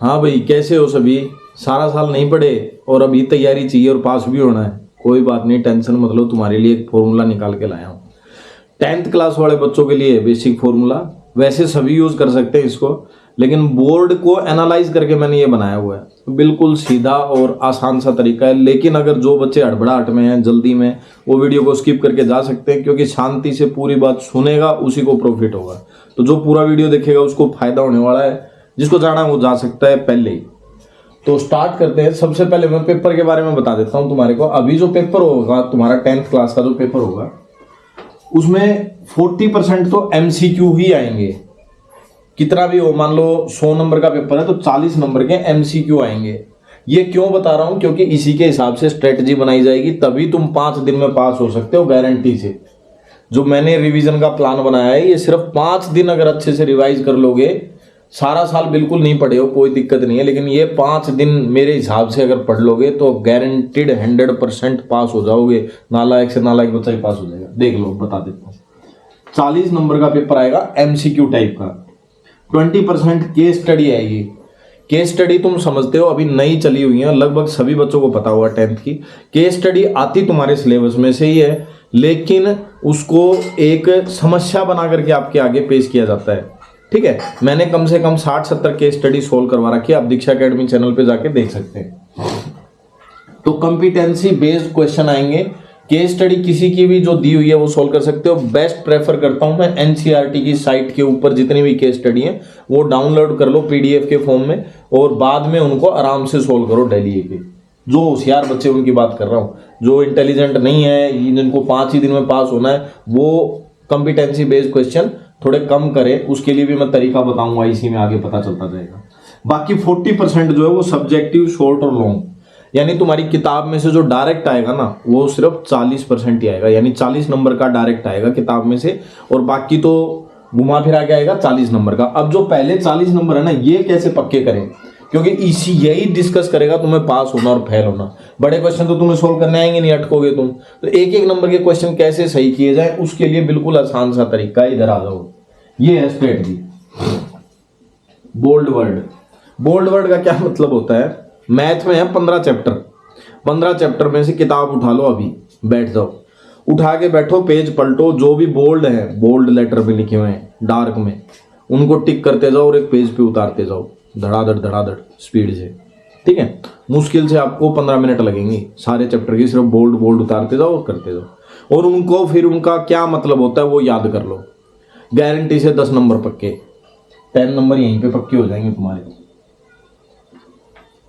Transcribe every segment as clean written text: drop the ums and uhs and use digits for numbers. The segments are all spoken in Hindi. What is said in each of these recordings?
हाँ भाई, कैसे हो सभी? सारा साल नहीं पढ़े और अभी तैयारी चाहिए और पास भी होना है। कोई बात नहीं, टेंशन मत लो, तुम्हारे लिए एक फॉर्मूला निकाल के लाया हूँ। 10th क्लास वाले बच्चों के लिए बेसिक फॉर्मूला, वैसे सभी यूज कर सकते हैं इसको, लेकिन बोर्ड को एनालाइज करके मैंने ये बनाया हुआ है। बिल्कुल सीधा और आसान सा तरीका है, लेकिन अगर जो बच्चे हड़बड़ाहट में हैं, जल्दी में, वो वीडियो को स्किप करके जा सकते हैं, क्योंकि शांति से पूरी बात सुनेगा उसी को प्रॉफिट होगा। तो जो पूरा वीडियो देखेगा उसको फायदा होने वाला है। जिसको जाना है वो जा सकता है पहले ही। तो स्टार्ट करते हैं। सबसे पहले मैं पेपर के बारे में बता देता हूं तुम्हारे को। अभी जो पेपर होगा तुम्हारा 10th क्लास का जो पेपर होगा, उसमें 40% तो MCQ ही आएंगे। कितना भी हो, मान लो 100 नंबर का पेपर है तो 40 नंबर के MCQ आएंगे। ये क्यों बता रहा हूं? क्योंकि इसी के हिसाब से स्ट्रेटजी बनाई जाएगी, तभी तुम 5 दिन में पास हो सकते हो गारंटी से। जो मैंने रिवीजन का प्लान बनाया है, ये सिर्फ 5 दिन अगर अच्छे से रिवाइज कर लोगे, सारा साल बिल्कुल नहीं पढ़े हो कोई दिक्कत नहीं है, लेकिन ये 5 दिन मेरे हिसाब से अगर पढ़ लोगे तो गारंटीड 100% पास हो जाओगे। नालायक से नालायक बच्चा ही पास हो जाएगा। देख लो, बता देता हूँ। 40 नंबर का पेपर आएगा MCQ टाइप का। 20% केस स्टडी आएगी। केस स्टडी तुम समझते हो, अभी नई चली हुई है, लगभग सभी बच्चों को पता हुआ 10th की। केस स्टडी आती तुम्हारे सिलेबस में से ही है, लेकिन उसको एक समस्या बना करके आपके आगे पेश किया जाता है। ठीक है, मैंने कम से कम 60-70 केस स्टडी सोल्व करवा रखी है, आप दीक्षा एकेडमी चैनल पे जाके देख सकते हैं। तो कंपिटेंसी बेस्ड क्वेश्चन आएंगे। केस स्टडी किसी की भी जो दी हुई है वो सोल्व कर सकते हो। बेस्ट प्रेफर करता हूं मैं NCERT की साइट के ऊपर जितनी भी केस स्टडी है वो डाउनलोड कर लो PDF के फॉर्म में, और बाद में उनको आराम से सोल्व करो डेली के। जो होशियार बच्चे उनकी बात कर रहा हूँ, जो इंटेलिजेंट नहीं है, जिनको 5 ही दिन में पास होना है, वो कंपिटेंसी बेस्ड क्वेश्चन थोड़े कम करें। उसके लिए भी मैं तरीका बताऊंगा, इसी में आगे पता चलता जाएगा। बाकी 40% जो है वो सब्जेक्टिव, शॉर्ट और लॉन्ग, यानी तुम्हारी किताब में से जो डायरेक्ट आएगा ना, वो सिर्फ 40% ही आएगा, यानी 40 नंबर का डायरेक्ट आएगा किताब में से, और बाकी तो घुमा फिरा के आएगा 40 नंबर का। अब जो पहले 40 नंबर है ना, ये कैसे पक्के करें, क्योंकि इसी यही डिस्कस करेगा तुम्हें पास होना और फेल होना। बड़े क्वेश्चन तो तुम्हें सोल्व करने आएंगे नहीं, अटकोगे तुम। तो एक एक नंबर के क्वेश्चन कैसे सही किए जाए, उसके लिए बिल्कुल आसान सा तरीका, इधर आ जाओ। ये है strategy. Bold word. Bold word का क्या मतलब होता है? मैथ में है 15 चैप्टर। 15 चैप्टर में से किताब उठा लो, अभी बैठ जाओ, उठा के बैठो, पेज पलटो, जो भी बोल्ड है, बोल्ड लेटर पे लिखे हुए हैं डार्क में, उनको टिक करते जाओ और एक पेज पे उतारते जाओ, धड़ाधड़ स्पीड से। ठीक है, मुश्किल से आपको 15 मिनट लगेंगे सारे चैप्टर की, सिर्फ बोल्ड बोल्ड उतारते जाओ और करते जाओ। और उनको फिर उनका क्या मतलब होता है वो याद कर लो। गारंटी से 10 नंबर पक्के, 10 नंबर यहीं पे पक्के हो जाएंगे तुम्हारे।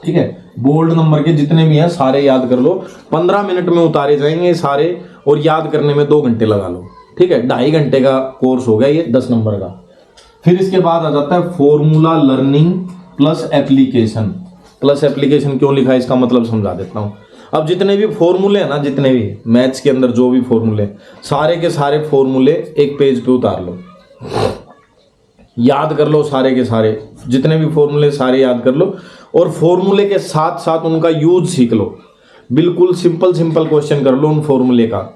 ठीक है, बोल्ड नंबर के जितने भी हैं सारे याद कर लो। 15 मिनट में उतारे जाएंगे सारे, और याद करने में 2 घंटे लगा लो। ठीक है, 2.5 घंटे का कोर्स हो गया ये 10 नंबर का। फिर इसके बाद आ जाता है formula learning plus application. Plus application क्यों लिखा है इसका मतलब समझा देता हूं। अब जितने भी फॉर्मूले हैं ना, जितने भी मैथ्स के अंदर जो भी फॉर्मूले, सारे के सारे फॉर्मूले एक पेज पे उतार लो, याद कर लो सारे के सारे, जितने भी फॉर्मूले सारे याद कर लो, और फॉर्मूले के साथ साथ उनका यूज सीख लो। बिल्कुल सिंपल सिंपल क्वेश्चन कर लो उन फॉर्मूले का,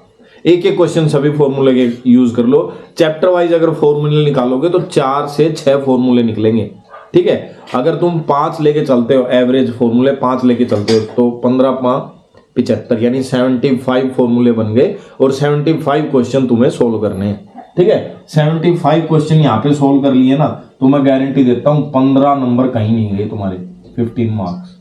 एक एक क्वेश्चन सभी फॉर्मूले के यूज कर लो। चैप्टर वाइज अगर फॉर्मूले निकालोगे तो 4 से 6 फॉर्मूले निकलेंगे। ठीक है, अगर तुम 5 लेके चलते हो, एवरेज फॉर्मूले 5 लेके चलते हो, तो 15 × 75 यानी 75 फॉर्मूले बन गए, और 75 क्वेश्चन तुम्हें सोल्व करने हैं। ठीक है, 75 क्वेश्चन यहाँ पे सोल्व कर लिए ना, तो मैं गारंटी देता हूँ 15 नंबर कहीं नहीं गए तुम्हारे, 15 मार्क्स।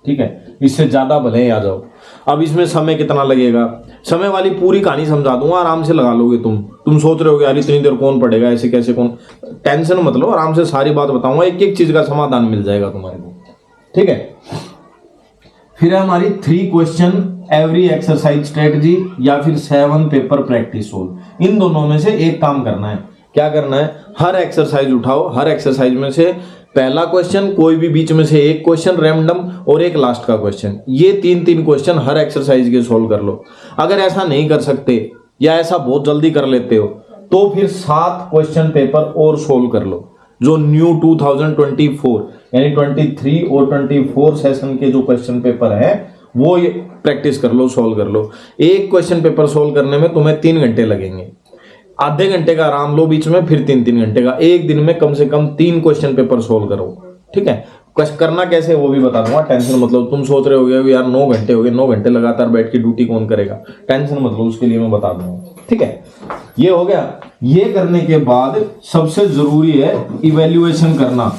ठीक है, इससे ज्यादा भले ही आ जाओ। अब इसमें समय कितना लगेगा, समय वाली पूरी कहानी समझा दूंगा, आराम से लगा लोगे तुम सोच रहे हो यार इतनी देर कौन पढ़ेगा, ऐसे कैसे कौन। टेंशन मत लो, आराम से सारी बात बताऊंगा, एक एक चीज का समाधान मिल जाएगा तुम्हारे को। ठीक है, फिर है हमारी 3 क्वेश्चन एवरी एक्सरसाइज स्ट्रेटजी, या फिर 7 पेपर प्रैक्टिस सोल्व। इन दोनों में से एक काम करना है। क्या करना है? हर एक्सरसाइज उठाओ, हर एक्सरसाइज में से पहला क्वेश्चन, कोई भी बीच में से एक क्वेश्चन रैंडम, और एक लास्ट का क्वेश्चन। ये 3-3 क्वेश्चन हर एक्सरसाइज के सोल्व कर लो। अगर ऐसा नहीं कर सकते, या ऐसा बहुत जल्दी कर लेते हो, तो फिर 7 क्वेश्चन पेपर और सोल्व कर लो। जो न्यू 2024 यानी 23 और 24 सेशन के जो क्वेश्चन पेपर है, वो प्रैक्टिस कर लो, सोल्व कर लो। एक क्वेश्चन पेपर सोल्व करने में तुम्हें 3 घंटे लगेंगे। आधे घंटे का आराम लो बीच में, फिर 3-3 घंटे का। एक दिन में कम से कम 3 क्वेश्चन पेपर सोल्व करो। ठीक है, करना कैसे वो भी बता दूंगा, टेंशन मतलब। तुम सोच रहे होगे यार 9 घंटे हो गए, 9 घंटे लगातार बैठ के ड्यूटी कौन करेगा, टेंशन मतलब उसके लिए मैं बता दूंगा। ठीक है, ये हो गया। ये करने के बाद सबसे जरूरी है इवेल्युएशन करना।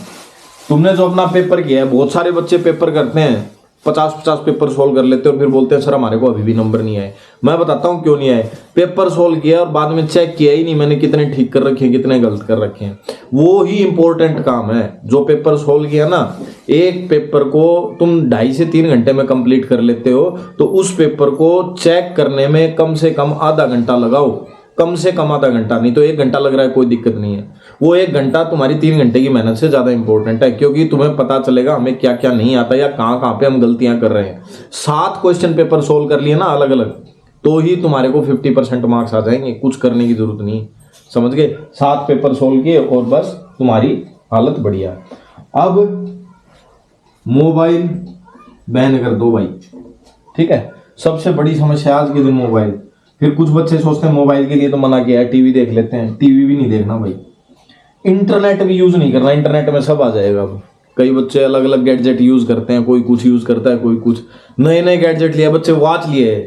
तुमने जो अपना पेपर किया है, बहुत सारे बच्चे पेपर करते हैं 50-50 पेपर सोल्व कर लेते हैं और फिर बोलते हैं सर हमारे को अभी भी नंबर नहीं आए। मैं बताता हूं क्यों नहीं आए। पेपर सोल्व किया और बाद में चेक किया ही नहीं मैंने कितने ठीक कर रखे हैं कितने गलत कर रखे हैं। वो ही इंपॉर्टेंट काम है। जो पेपर सोल्व किया ना, एक पेपर को तुम 2.5 से 3 घंटे में कंप्लीट कर लेते हो, तो उस पेपर को चेक करने में कम से कम आधा घंटा लगाओ, कम से कम आधा घंटा, नहीं तो 1 घंटा लग रहा है कोई दिक्कत नहीं है। वो 1 घंटा तुम्हारी 3 घंटे की मेहनत से ज्यादा इंपॉर्टेंट है, क्योंकि तुम्हें पता चलेगा हमें क्या क्या नहीं आता या कहाँ कहाँ पे हम गलतियां कर रहे हैं। 7 क्वेश्चन पेपर सोल्व कर लिए ना अलग अलग, तो ही तुम्हारे को 50% मार्क्स आ जाएंगे। कुछ करने की जरूरत नहीं, समझ गए। 7 पेपर सोल्व किए और बस तुम्हारी हालत बढ़िया। अब मोबाइल बैन कर दो भाई, ठीक है। सबसे बड़ी समस्या आज के दिन मोबाइल। फिर कुछ बच्चे सोचते हैं मोबाइल के लिए तो मना किया है, टीवी देख लेते हैं। टीवी भी नहीं देखना भाई, इंटरनेट भी यूज नहीं करना, इंटरनेट में सब आ जाएगा। अब कई बच्चे अलग अलग गैजेट यूज करते हैं, कोई कुछ यूज करता है, कोई कुछ। नए नए गैजेट लिया बच्चे, वॉच लिए है,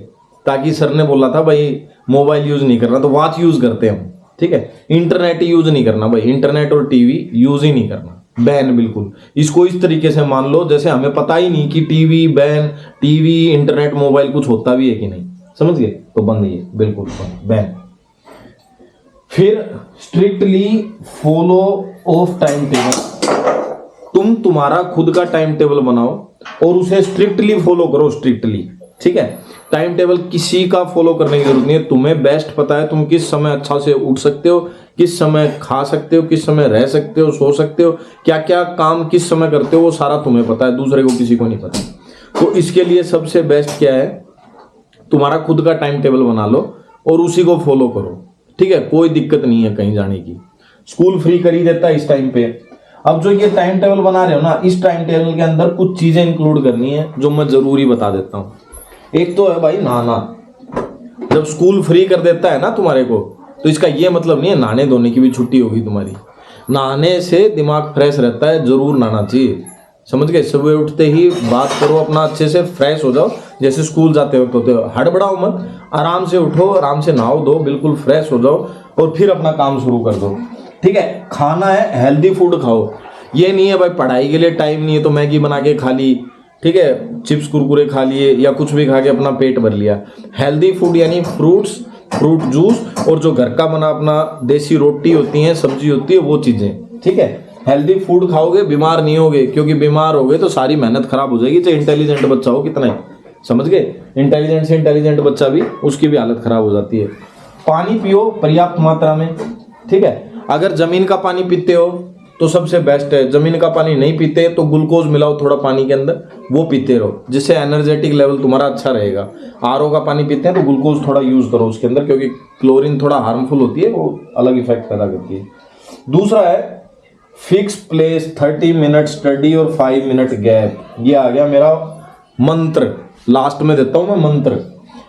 ताकि सर ने बोला था भाई मोबाइल यूज नहीं करना तो वॉच यूज करते हैं हम, ठीक है। इंटरनेट यूज नहीं करना भाई, इंटरनेट और टीवी यूज ही नहीं करना, बैन बिल्कुल। इसको इस तरीके से मान लो जैसे हमें पता ही नहीं कि TV ban, TV internet mobile कुछ होता भी है कि नहीं, समझ गए। तो बंद, ये बिल्कुल बंद, बैन। फिर strictly follow of time table. तुम तुम्हारा खुद का टाइम टेबल बनाओ और उसे स्ट्रिक्टली फॉलो करो, स्ट्रिक्टली, ठीक है। टाइम टेबल किसी का फॉलो करने की जरूरत नहीं है, तुम्हें बेस्ट पता है तुम किस समय अच्छा से उठ सकते हो, किस समय खा सकते हो, किस समय रह सकते हो, सो सकते हो, क्या क्या काम किस समय करते हो, वो सारा तुम्हें पता है, दूसरे को किसी को नहीं पता। तो इसके लिए सबसे बेस्ट क्या है, तुम्हारा खुद का टाइम टेबल बना लो और उसी को फॉलो करो, ठीक है। कोई दिक्कत नहीं है कहीं जाने की, स्कूल फ्री कर ही देता है इस टाइम पे। अब जो ये टाइम टेबल बना रहे हो ना, इस टाइम टेबल के अंदर कुछ चीजें इंक्लूड करनी है जो मैं जरूरी बता देता हूँ। एक तो है भाई नहाना। जब स्कूल फ्री कर देता है ना तुम्हारे को, तो इसका ये मतलब नहीं है नहाने धोने की भी छुट्टी होगी तुम्हारी। नहाने से दिमाग फ्रेश रहता है, जरूर नहाना चाहिए, समझ गए। सुबह उठते ही बात करो अपना, अच्छे से फ्रेश हो जाओ, जैसे स्कूल जाते वक्त होते हो। हड़बड़ाओ मत, आराम से उठो, आराम से नहाओ धो, बिल्कुल फ्रेश हो जाओ और फिर अपना काम शुरू कर दो, ठीक है। खाना है हेल्दी फूड खाओ, ये नहीं है भाई पढ़ाई के लिए टाइम नहीं है तो मैगी बना के खा ली, ठीक है, चिप्स कुरकुरे खा लिए या कुछ भी खा के अपना पेट भर लिया। हेल्दी फूड यानी फ्रूट्स, फ्रूट जूस और जो घर का बना अपना देसी रोटी होती है, सब्जी होती है, वो चीजें, ठीक है। हेल्दी फूड खाओगे बीमार नहीं होगे, क्योंकि बीमार होगे तो सारी मेहनत खराब हो जाएगी, चाहे इंटेलिजेंट बच्चा हो कितना ही, समझ गए। इंटेलिजेंट से इंटेलिजेंट बच्चा भी, उसकी भी हालत खराब हो जाती है। पानी पियो पर्याप्त मात्रा में, ठीक है। अगर जमीन का पानी पीते हो तो सबसे बेस्ट है। जमीन का पानी नहीं पीते तो ग्लूकोज मिलाओ थोड़ा पानी के अंदर, वो पीते रहो, जिससे एनर्जेटिक लेवल तुम्हारा अच्छा रहेगा। आरओ का पानी पीते हैं तो ग्लूकोज थोड़ा यूज करो उसके अंदर, क्योंकि क्लोरीन थोड़ा हार्मफुल होती है, वो अलग इफेक्ट पैदा करती है। दूसरा है फिक्स प्लेस, 30 मिनट स्टडी और 5 मिनट गैप। ये आ गया मेरा मंत्र, लास्ट में देता हूं मैं मंत्र।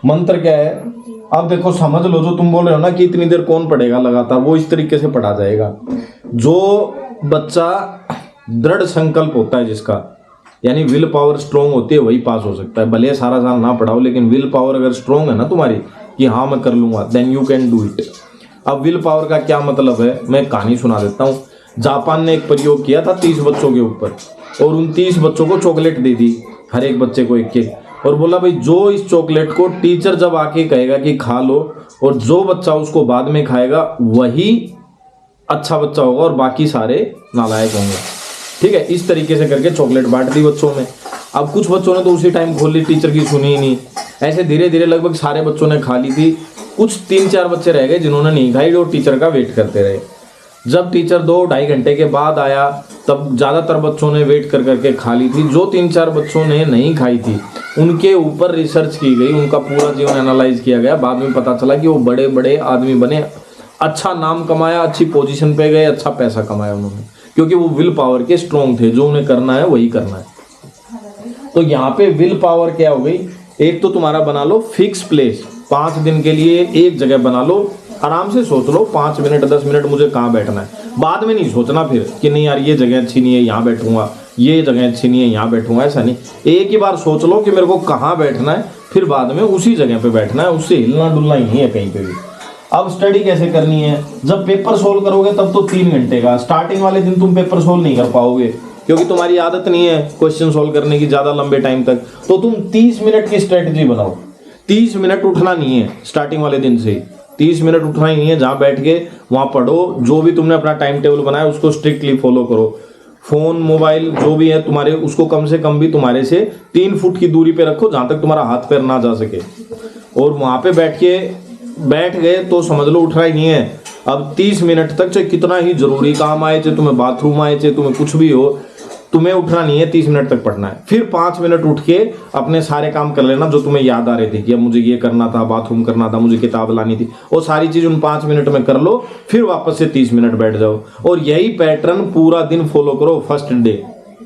मंत्र क्या है, अब देखो समझ लो, जो तुम बोल रहे हो ना कि इतनी देर कौन पढ़ेगा लगातार, वो इस तरीके से पढ़ा जाएगा। जो बच्चा दृढ़ संकल्प होता है जिसका, यानी विल पावर स्ट्रोंग होती है, वही पास हो सकता है। भले सारा साल ना पढ़ाओ, लेकिन विल पावर अगर स्ट्रोंग है ना तुम्हारी कि हाँ मैं कर लूंगा, then you can do it. अब विल पावर का क्या मतलब है, मैं कहानी सुना देता हूँ। जापान ने एक प्रयोग किया था 30 बच्चों के ऊपर, और उन 30 बच्चों को चॉकलेट दे दी, हर एक बच्चे को एक एक, और बोला भाई जो इस चॉकलेट को टीचर जब आके कहेगा कि खा लो, और जो बच्चा उसको बाद में खाएगा वही अच्छा बच्चा होगा और बाकी सारे नालायक होंगे, ठीक है। इस तरीके से करके चॉकलेट बांट दी बच्चों में। अब कुछ बच्चों ने तो उसी टाइम खोल ली, टीचर की सुनी ही नहीं। ऐसे धीरे धीरे लगभग सारे बच्चों ने खा ली थी। कुछ 3-4 बच्चे रह गए जिन्होंने नहीं खाई और टीचर का वेट करते रहे। जब टीचर 2-2.5 घंटे के बाद आया तब ज्यादातर बच्चों ने वेट कर करके खा ली थी। जो 3-4 बच्चों ने नहीं खाई थी उनके ऊपर रिसर्च की गई, उनका पूरा जीवन एनालाइज किया गया। बाद में पता चला कि वो बड़े बड़े आदमी बने, अच्छा नाम कमाया, अच्छी पोजीशन पे गए, अच्छा पैसा कमाया उन्होंने, क्योंकि वो विल पावर के स्ट्रॉन्ग थे। जो उन्हें करना है वही करना है। तो यहाँ पे विल पावर क्या हो गई, एक तो तुम्हारा बना लो फिक्स प्लेस, 5 दिन के लिए एक जगह बना लो, आराम से सोच लो 5 मिनट 10 मिनट मुझे कहाँ बैठना है। बाद में नहीं सोचना फिर कि नहीं यार ये जगह अच्छी नहीं है यहाँ बैठूंगा, ये जगह अच्छी नहीं है यहाँ बैठूंगा, ऐसा नहीं। एक ही बार सोच लो कि मेरे को कहाँ बैठना है, फिर बाद में उसी जगह पे बैठना है, उससे हिलना डुलना ही है कहीं पे भी। अब स्टडी कैसे करनी है, जब पेपर सोल्व करोगे तब तो 3 घंटे का, स्टार्टिंग वाले दिन तुम पेपर सोल्व नहीं कर पाओगे क्योंकि तुम्हारी आदत नहीं है क्वेश्चन सोल्व करने की ज़्यादा लंबे टाइम तक। तो तुम 30 मिनट की स्ट्रेटजी बनाओ। 30 मिनट उठना नहीं है स्टार्टिंग वाले दिन से, 30 मिनट उठना ही नहीं है। जहाँ बैठ के वहाँ पढ़ो, जो भी तुमने अपना टाइम टेबल बनाया उसको स्ट्रिक्टली फॉलो करो। फोन मोबाइल जो भी है तुम्हारे, उसको कम से कम भी तुम्हारे से 3 फुट की दूरी पे रखो जहाँ तक तुम्हारा हाथ पैर ना जा सके। और वहाँ पे बैठ गए तो समझ लो उठना ही नहीं है। अब 30 मिनट तक, चाहे कितना ही जरूरी काम आए, चाहे तुम्हें बाथरूम आए, चाहे तुम्हें कुछ भी हो, तुम्हें उठना नहीं है, 30 मिनट तक पढ़ना है। फिर 5 मिनट उठ के अपने सारे काम कर लेना जो तुम्हें याद आ रहे थे कि अब मुझे ये करना था, बाथरूम करना था, मुझे किताब लानी थी, वो सारी चीज उन 5 मिनट में कर लो। फिर वापस से 30 मिनट बैठ जाओ और यही पैटर्न पूरा दिन फॉलो करो फर्स्ट डे,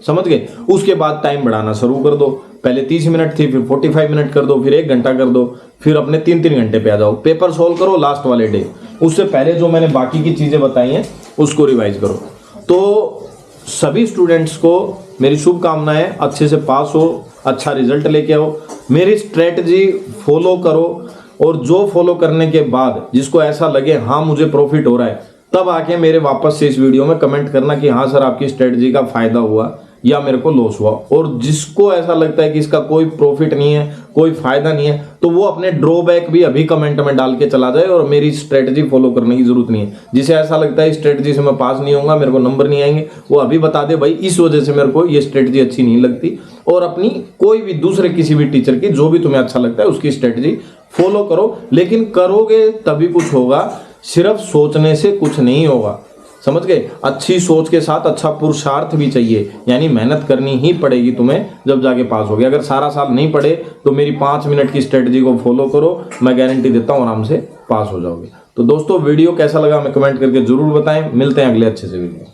समझ गए। उसके बाद टाइम बढ़ाना शुरू कर दो। पहले 30 मिनट थी, फिर 45 मिनट कर दो, फिर 1 घंटा कर दो, फिर अपने 3-3 घंटे पे आ जाओ। पेपर सोल्व करो लास्ट वाले डे, उससे पहले जो मैंने बाकी की चीजें बताई हैं उसको रिवाइज करो। तो सभी स्टूडेंट्स को मेरी शुभकामनाएं, अच्छे से पास हो, अच्छा रिजल्ट लेके आओ। मेरी स्ट्रेटजी फॉलो करो और जो फॉलो करने के बाद जिसको ऐसा लगे हाँ मुझे प्रॉफिट हो रहा है, तब आके मेरे वापस से इस वीडियो में कमेंट करना कि हाँ सर आपकी स्ट्रेटजी का फायदा हुआ या मेरे को लॉस हुआ। और जिसको ऐसा लगता है कि इसका कोई प्रॉफिट नहीं है, कोई फायदा नहीं है, तो वो अपने ड्रॉबैक भी अभी कमेंट में डाल के चला जाए और मेरी स्ट्रेटजी फॉलो करने की जरूरत नहीं है। जिसे ऐसा लगता है स्ट्रेटजी से मैं पास नहीं होऊंगा, मेरे को नंबर नहीं आएंगे, वो अभी बता दे भाई इस वजह से मेरे को ये स्ट्रेटजी अच्छी नहीं लगती। और अपनी कोई भी दूसरे किसी भी टीचर की जो भी तुम्हें अच्छा लगता है उसकी स्ट्रेटजी फॉलो करो, लेकिन करोगे तभी कुछ होगा, सिर्फ सोचने से कुछ नहीं होगा, समझ गए। अच्छी सोच के साथ अच्छा पुरुषार्थ भी चाहिए, यानी मेहनत करनी ही पड़ेगी तुम्हें जब जाके पास होगे। अगर सारा साल नहीं पढ़े तो मेरी 5 मिनट की स्ट्रेटजी को फॉलो करो, मैं गारंटी देता हूँ आराम से पास हो जाओगे। तो दोस्तों वीडियो कैसा लगा हमें कमेंट करके जरूर बताएं। मिलते हैं अगले अच्छे से वीडियो।